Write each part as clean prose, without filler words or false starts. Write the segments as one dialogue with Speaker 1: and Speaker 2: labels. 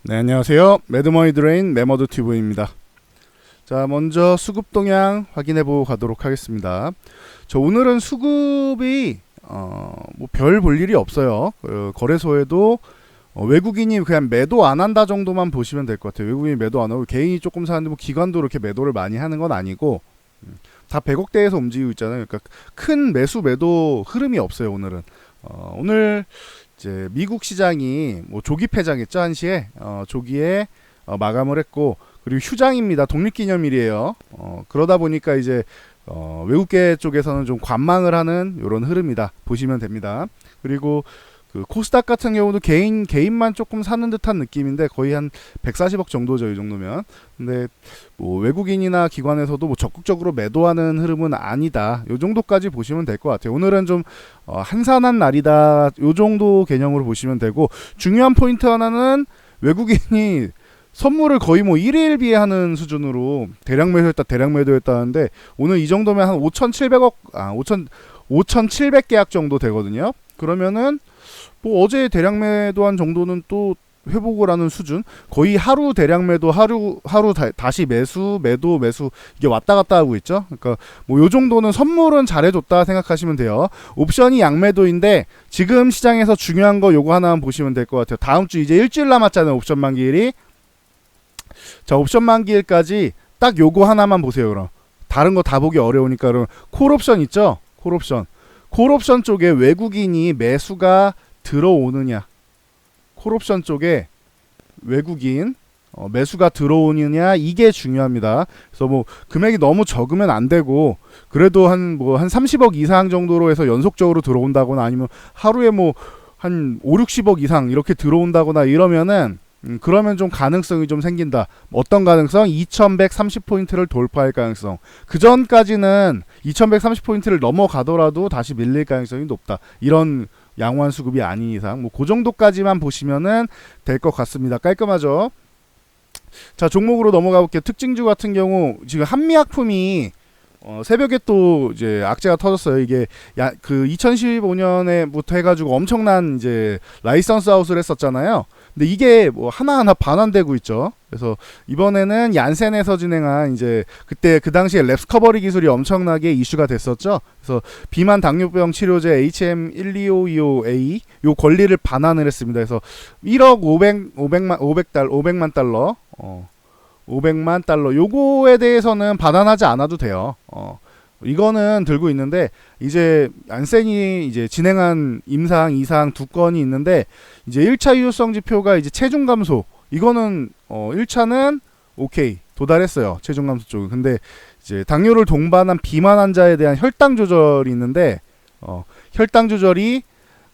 Speaker 1: 네, 안녕하세요. 매드머니 드레인 매머드 튜브입니다. 자, 먼저 수급 동향 확인해 보고 가도록 하겠습니다. 오늘은 수급이 뭐 별 볼 일이 없어요. 거래소에도 외국인이 그냥 매도 안 한다 정도만 보시면 될 것 같아요. 외국인이 매도 안 하고 개인이 조금 사는데 뭐 기관도 이렇게 매도를 많이 하는 건 아니고 다 100억대에서 움직이고 있잖아요. 그러니까 큰 매수 매도 흐름이 없어요. 오늘은 오늘 이제 미국 시장이 뭐 조기 폐장했죠. 1시에 조기에 마감을 했고, 그리고 휴장입니다. 독립기념일이에요. 그러다 보니까 이제 외국계 쪽에서는 좀 관망을 하는 이런 흐름이다 보시면 됩니다. 그리고 그 코스닥 같은 경우도 개인만 조금 사는 듯한 느낌인데 거의 한 140억 정도죠, 이 정도면. 근데 뭐 외국인이나 기관에서도 뭐 적극적으로 매도하는 흐름은 아니다, 요 정도까지 보시면 될 것 같아요. 오늘은 좀 한산한 날이다, 요 정도 개념으로 보시면 되고, 중요한 포인트 하나는 외국인이 선물을 거의 뭐 1일 비하하는 수준으로 대량 매도했다는데, 오늘 이 정도면 한 5,700억 5,700계약 정도 되거든요. 그러면은 뭐 어제 대량 매도한 정도는 또 회복을 하는 수준, 거의 하루 대량 매도, 하루 다시 매수 이게 왔다 갔다 하고 있죠. 그러니까 뭐 요 정도는 선물은 잘해줬다 생각하시면 돼요. 옵션이 양매도인데 지금 시장에서 중요한 거 요거 하나만 보시면 될 것 같아요. 다음 주 이제 일주일 남았잖아요, 옵션 만기일이. 자, 옵션 만기일까지 딱 요거 하나만 보세요. 그럼 다른 거 다 보기 어려우니까. 그럼 콜옵션 있죠? 콜옵션 쪽에 외국인이 매수가 들어오느냐, 콜옵션 쪽에 외국인 매수가 들어오느냐, 이게 중요합니다. 그래서 뭐 금액이 너무 적으면 안 되고, 그래도 한 30억 이상 정도로 해서 연속적으로 들어온다거나, 아니면 하루에 뭐 한 5, 60억 이상 이렇게 들어온다거나 이러면은 그러면 좀 가능성이 좀 생긴다. 어떤 가능성? 2130포인트를 돌파할 가능성. 그 전까지는 2130포인트를 넘어가더라도 다시 밀릴 가능성이 높다. 이런 양호한 수급이 아닌 이상 뭐 그 정도까지만 보시면은 될 것 같습니다. 깔끔하죠? 자, 종목으로 넘어가 볼게요. 특징주 같은 경우 지금 한미약품이 새벽에 또 이제 악재가 터졌어요. 이게 그 2015년에부터 해가지고 엄청난 이제 라이선스 아웃을 했었잖아요. 근데 이게 뭐 하나하나 반환되고 있죠. 그래서 이번에는 얀센에서 진행한 이제 그때 그 당시에 랩스커버리 기술이 엄청나게 이슈가 됐었죠. 그래서 비만 당뇨병 치료제 HM12525A 요 권리를 반환을 했습니다. 그래서 1억 500만 달러 500만 달러 요거에 대해서는 반환하지 않아도 돼요. 이거는 들고 있는데, 이제 얀센이 이제 진행한 임상 2상 2건이 있는데, 이제 1차 유효성 지표가 이제 체중 감소, 이거는 1차는 오케이 도달했어요, 체중 감소 쪽은. 근데 이제 당뇨를 동반한 비만 환자에 대한 혈당 조절이 있는데, 혈당 조절이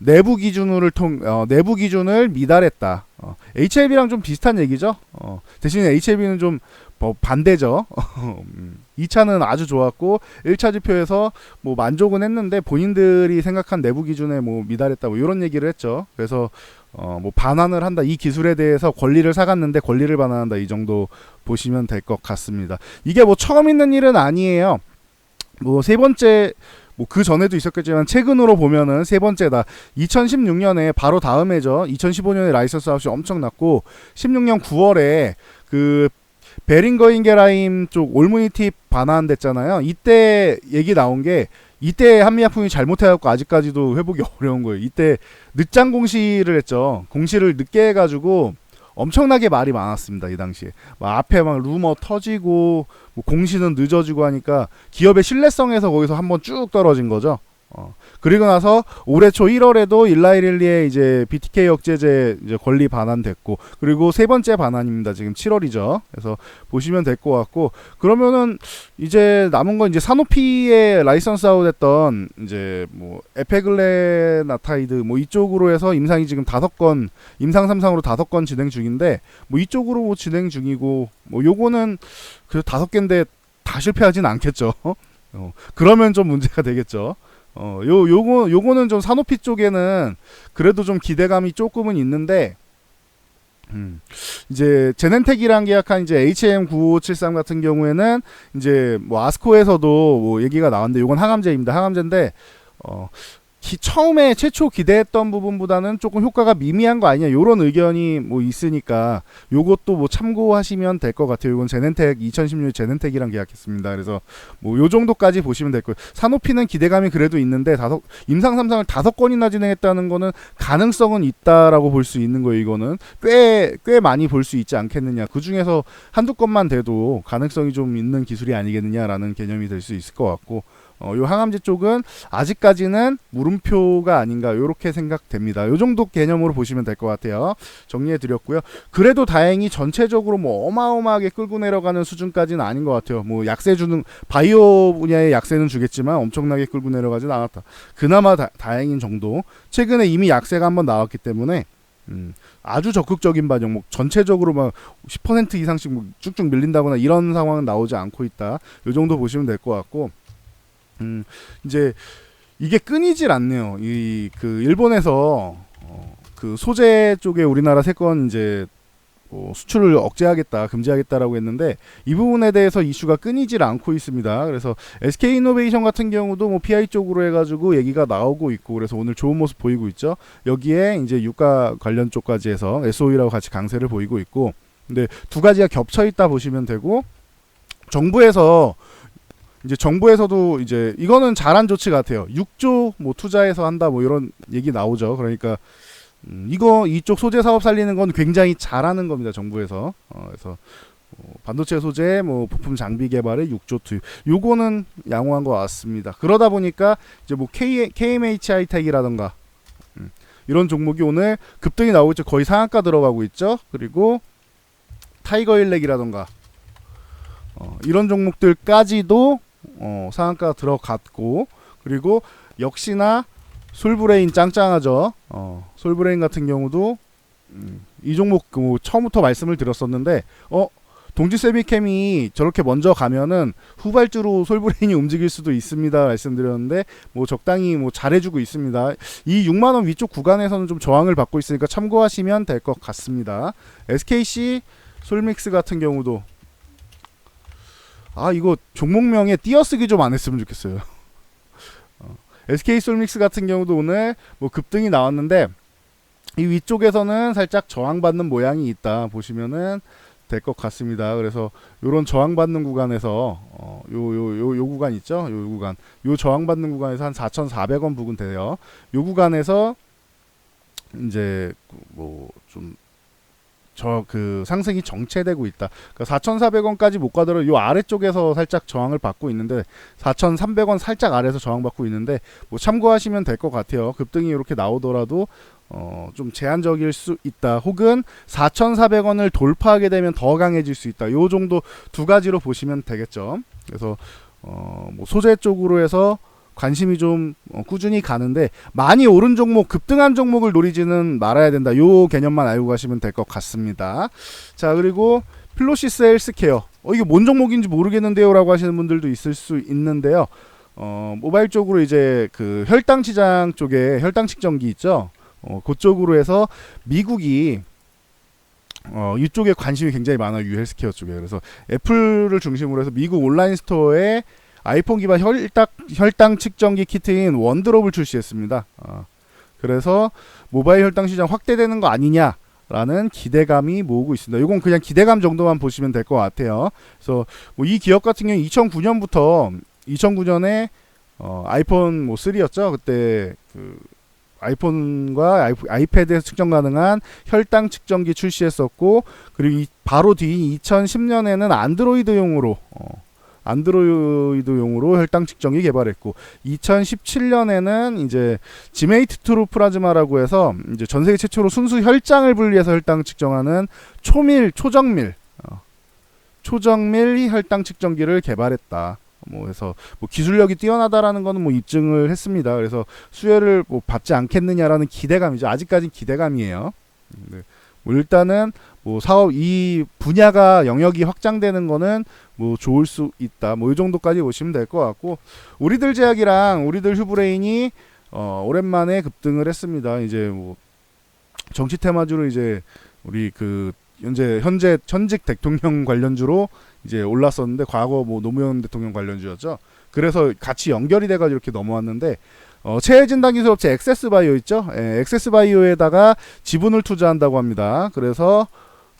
Speaker 1: 내부 기준을 미달했다. HLB랑 좀 비슷한 얘기죠. 대신에 HLB는 좀 반대죠. 2차는 아주 좋았고 1차 지표에서 뭐 만족은 했는데 본인들이 생각한 내부 기준에 뭐 미달했다, 뭐 이런 얘기를 했죠. 그래서 뭐 반환을 한다, 이 기술에 대해서 권리를 사갔는데 권리를 반환한다, 이 정도 보시면 될 것 같습니다. 이게 뭐 처음 있는 일은 아니에요. 뭐 세 번째, 뭐 그 전에도 있었겠지만 최근으로 보면은 세 번째다. 2016년에 바로 다음 해죠. 2015년에 라이선스 아웃이 엄청 났고, 16년 9월에 그 베링거 인게라임 쪽 올무니티 반환됐잖아요. 이때 얘기 나온 게, 이때 한미약품이 잘못해갖고 아직까지도 회복이 어려운 거예요. 이때 늦장 공시를 했죠. 공시를 늦게 해가지고 엄청나게 말이 많았습니다, 이 당시에. 막 앞에 막 루머 터지고 뭐 공시는 늦어지고 하니까 기업의 신뢰성에서 거기서 한번 쭉 떨어진 거죠. 그리고 나서 올해 초 1월에도 일라이릴리의 이제 BTK 억제제 이제 권리 반환됐고, 그리고 세 번째 반환입니다. 지금 7월이죠. 그래서 보시면 될 것 같고, 그러면은 이제 남은 건 이제 사노피의 라이선스 아웃했던 이제 뭐 에페글레나타이드 뭐 이쪽으로 해서 임상이 지금 5건, 임상 3상으로 5건 진행 중인데, 뭐 이쪽으로 뭐 진행 중이고, 뭐 요거는 그 5개인데 다 실패하진 않겠죠. 그러면 좀 문제가 되겠죠. 요거는 좀 사노피 쪽에는 그래도 좀 기대감이 조금은 있는데, 이제 제넨텍이랑 계약한 이제 HM9573 같은 경우에는 이제 뭐 아스코에서도 뭐 얘기가 나왔는데, 요건 항암제입니다. 항암제인데 처음에 최초 기대했던 부분보다는 조금 효과가 미미한 거 아니냐 요런 의견이 뭐 있으니까 요것도 뭐 참고하시면 될 것 같아요. 이건 제넨텍 2016년 제넨텍이랑 계약했습니다. 그래서 뭐 요 정도까지 보시면 될 거예요. 사노피는 기대감이 그래도 있는데 임상 3상을 5건이나 진행했다는 거는 가능성은 있다라고 볼 수 있는 거예요. 이거는 꽤 많이 볼 수 있지 않겠느냐. 그 중에서 한두 건만 돼도 가능성이 좀 있는 기술이 아니겠느냐라는 개념이 될 수 있을 것 같고, 요 항암제 쪽은 아직까지는 물음표가 아닌가 요렇게 생각됩니다. 요 정도 개념으로 보시면 될 것 같아요. 정리해 드렸고요. 그래도 다행히 전체적으로 뭐 어마어마하게 끌고 내려가는 수준까지는 아닌 것 같아요. 뭐 약세 주는 바이오 분야의 약세는 주겠지만 엄청나게 끌고 내려가진 않았다. 그나마 다행인 정도. 최근에 이미 약세가 한번 나왔기 때문에 아주 적극적인 반영, 뭐 전체적으로 막 10% 이상씩 뭐 쭉쭉 밀린다거나 이런 상황은 나오지 않고 있다. 요 정도 보시면 될 것 같고, 이제 이게 끊이질 않네요. 그 일본에서 그 소재 쪽에 우리나라 3건 이제 수출을 억제하겠다, 금지하겠다라고 했는데 이 부분에 대해서 이슈가 끊이질 않고 있습니다. 그래서 SK이노베이션 같은 경우도 뭐 PI 쪽으로 해가지고 얘기가 나오고 있고, 그래서 오늘 좋은 모습 보이고 있죠. 여기에 이제 유가 관련 쪽까지 해서 SOE라고 같이 강세를 보이고 있고, 근데 두 가지가 겹쳐 있다 보시면 되고, 정부에서도 이제 이거는 잘한 조치 같아요. 6조 뭐 투자해서 한다 뭐 이런 얘기 나오죠. 그러니까 이쪽 소재 사업 살리는 건 굉장히 잘하는 겁니다. 정부에서. 그래서 반도체 소재 뭐 부품 장비 개발에 6조 투입. 요거는 양호한 것 같습니다. 그러다 보니까 이제 뭐 KMH 하이텍이라던가 이런 종목이 오늘 급등이 나오고 있죠. 거의 상한가 들어가고 있죠. 그리고 타이거 일렉이라던가 이런 종목들까지도 상한가 들어갔고, 그리고 역시나 솔브레인 짱짱하죠. 솔브레인 같은 경우도 이 종목 처음부터 말씀을 드렸었는데 동지세미캠이 저렇게 먼저 가면은 후발주로 솔브레인이 움직일 수도 있습니다 말씀드렸는데, 뭐 적당히 뭐 잘해주고 있습니다. 이 6만원 위쪽 구간에서는 좀 저항을 받고 있으니까 참고하시면 될 것 같습니다. SKC 솔믹스 같은 경우도 이거 종목명에 띄어쓰기 좀 안 했으면 좋겠어요. SK 솔믹스 같은 경우도 오늘 뭐 급등이 나왔는데 이 위쪽에서는 살짝 저항받는 모양이 있다 보시면은 될 것 같습니다. 그래서 요런 저항받는 구간에서 요 구간 있죠? 요 구간. 요 저항받는 구간에서 한 4,400원 부근 돼요. 요 구간에서 이제 뭐 좀 그 상승이 정체되고 있다. 그러니까 4,400원까지 못 가더라도 요 아래쪽에서 살짝 저항을 받고 있는데 4,300원 살짝 아래에서 저항받고 있는데 뭐 참고하시면 될 것 같아요. 급등이 이렇게 나오더라도 좀 제한적일 수 있다. 혹은 4,400원을 돌파하게 되면 더 강해질 수 있다. 요 정도 두 가지로 보시면 되겠죠. 그래서 뭐 소재 쪽으로 해서 관심이 좀 꾸준히 가는데 많이 오른 종목, 급등한 종목을 노리지는 말아야 된다. 요 개념만 알고 가시면 될 것 같습니다. 자, 그리고 필로시스 헬스케어. 이게 뭔 종목인지 모르겠는데요 라고 하시는 분들도 있을 수 있는데요. 모바일 쪽으로 이제 그 혈당 시장 쪽에 혈당 측정기 있죠. 그쪽으로 해서 미국이 이쪽에 관심이 굉장히 많아요. 유헬스케어 쪽에. 그래서 애플을 중심으로 해서 미국 온라인 스토어에 아이폰 기반 혈당 측정기 키트인 원드롭을 출시했습니다. 그래서 모바일 혈당 시장 확대되는 거 아니냐라는 기대감이 모으고 있습니다. 이건 그냥 기대감 정도만 보시면 될 것 같아요. 그래서 뭐 이 기업 같은 경우 2009년에 아이폰 뭐 3였죠. 그때 그 아이폰과 아이패드에서 측정 가능한 혈당 측정기 출시했었고, 그리고 바로 뒤인 2010년에는 안드로이드용으로 혈당 측정기 개발했고, 2017년에는 이제 지메이트 트루 플라즈마라고 해서 이제 전 세계 최초로 순수 혈장을 분리해서 혈당 측정하는 초정밀 혈당 측정기를 개발했다. 그래서 뭐 기술력이 뛰어나다라는 거는 뭐 입증을 했습니다. 그래서 수혜를 뭐 받지 않겠느냐라는 기대감이죠. 아직까지는 기대감이에요. 네. 뭐 일단은 뭐 사업 이 분야가 영역이 확장되는 거는 뭐 좋을 수 있다. 뭐 이 정도까지 보시면 될 것 같고, 우리들 제약이랑 우리들 휴브레인이 오랜만에 급등을 했습니다. 이제 뭐 정치 테마주로 이제 우리 그 현재 전직 대통령 관련주로 이제 올랐었는데, 과거 뭐 노무현 대통령 관련주였죠. 그래서 같이 연결이 돼가지고 이렇게 넘어왔는데 체외진단 기술업체 엑세스바이오 있죠? 예, 엑세스바이오에다가 지분을 투자한다고 합니다. 그래서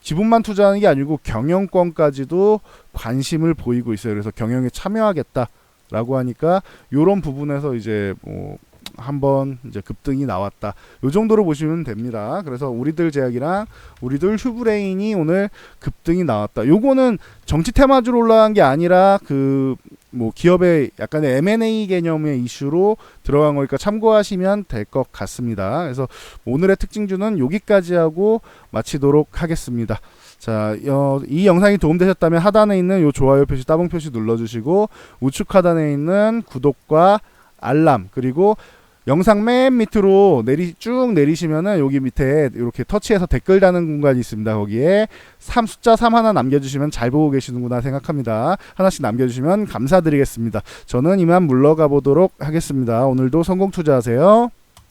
Speaker 1: 지분만 투자하는 게 아니고 경영권까지도 관심을 보이고 있어요. 그래서 경영에 참여하겠다라고 하니까 요런 부분에서 이제 뭐 한번 이제 급등이 나왔다. 요 정도로 보시면 됩니다. 그래서 우리들 제약이랑 우리들 휴브레인이 오늘 급등이 나왔다. 요거는 정치 테마주로 올라간 게 아니라 그 뭐 기업의 약간의 M&A 개념의 이슈로 들어간 거니까 참고하시면 될 것 같습니다. 그래서 오늘의 특징주는 여기까지 하고 마치도록 하겠습니다. 자, 이 영상이 도움되셨다면 하단에 있는 요 좋아요 표시, 따봉 표시 눌러주시고 우측 하단에 있는 구독과 알람, 그리고 영상 맨 밑으로 쭉 내리시면은 여기 밑에 이렇게 터치해서 댓글 다는 공간이 있습니다. 거기에 숫자 3 하나 남겨주시면 잘 보고 계시는구나 생각합니다. 하나씩 남겨주시면 감사드리겠습니다. 저는 이만 물러가 보도록 하겠습니다. 오늘도 성공 투자하세요.